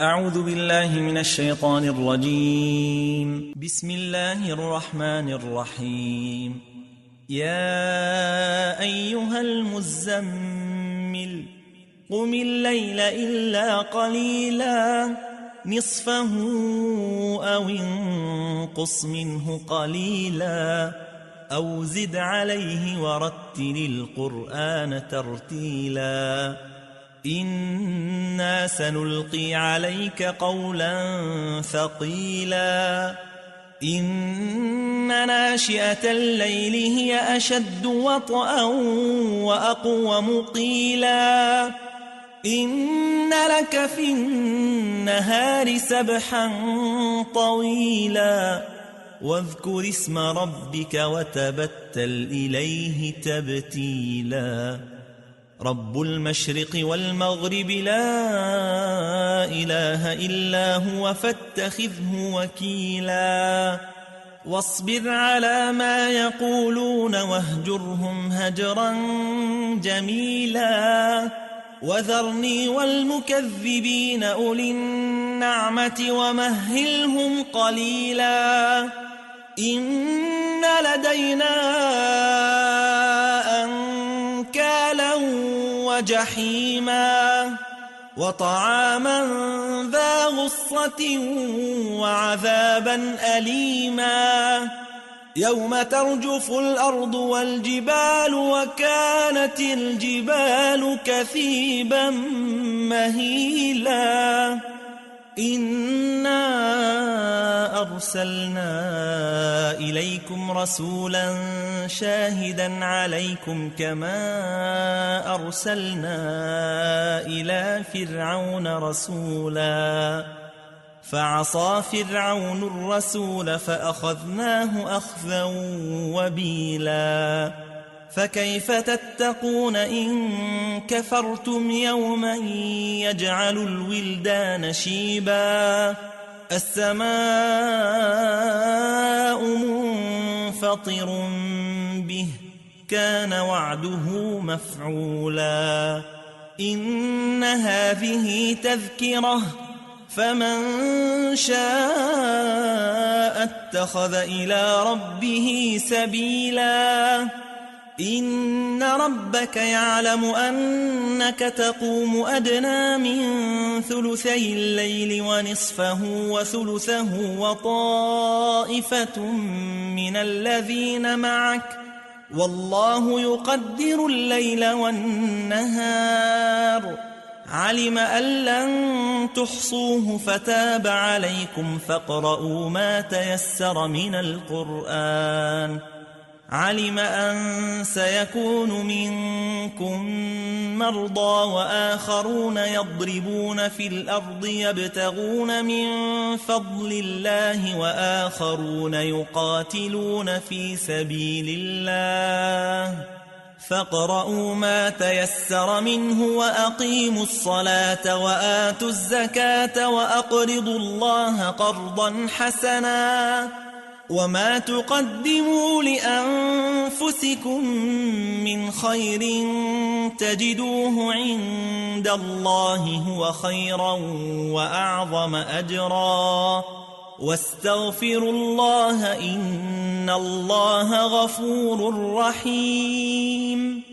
أعوذ بالله من الشيطان الرجيم. بسم الله الرحمن الرحيم. يا أيها المزمل قم الليل إلا قليلا نصفه أو انقص منه قليلا أو زد عليه ورتل القرآن ترتيلا إنا سنلقي عليك قولا ثقيلا إن ناشئة الليل هي أشد وطئا وأقوم قيلا إن لك في النهار سبحا طويلا واذكر اسم ربك وتبتل إليه تبتيلا رب المشرق والمغرب لا إله إلا هو فاتخذه وكيلا واصبر على ما يقولون واهجرهم هجرا جميلا وذرني والمكذبين أولي النعمة ومهلهم قليلا إن لدينا أنكالا وجحيما وطعاما ذا غصة وعذابا أليما يوم ترجف الأرض والجبال وكانت الجبال كثيبا مهيلا إنا أرسلنا إليكم رسولا شاهدا عليكم كما أرسلنا إلى فرعون رسولا فعصى فرعون الرسول فأخذناه أخذا وبيلا فكيف تتقون إن كفرتم يوما يجعل الولدان شيبا السماء منفطر به كان وعده مفعولا إن هذه تذكرة فمن شاء اتخذ إلى ربه سبيلا إن ربك يعلم أنك تقوم أدنى من ثلثي الليل ونصفه وثلثه وطائفة من الذين معك والله يقدر الليل والنهار علم أن لن تحصوه فتاب عليكم فاقرؤوا ما تيسر من القرآن علم أن سيكون منكم مرضى وآخرون يضربون في الأرض يبتغون من فضل الله وآخرون يقاتلون في سبيل الله فاقرؤوا ما تيسر منه وأقيموا الصلاة وآتوا الزكاة وأقرضوا الله قرضا حسنا وما تقدموا لأنفسكم من خير تجدوه عند الله هو خيرا وأعظم أجرا واستغفروا الله إن الله غفور رحيم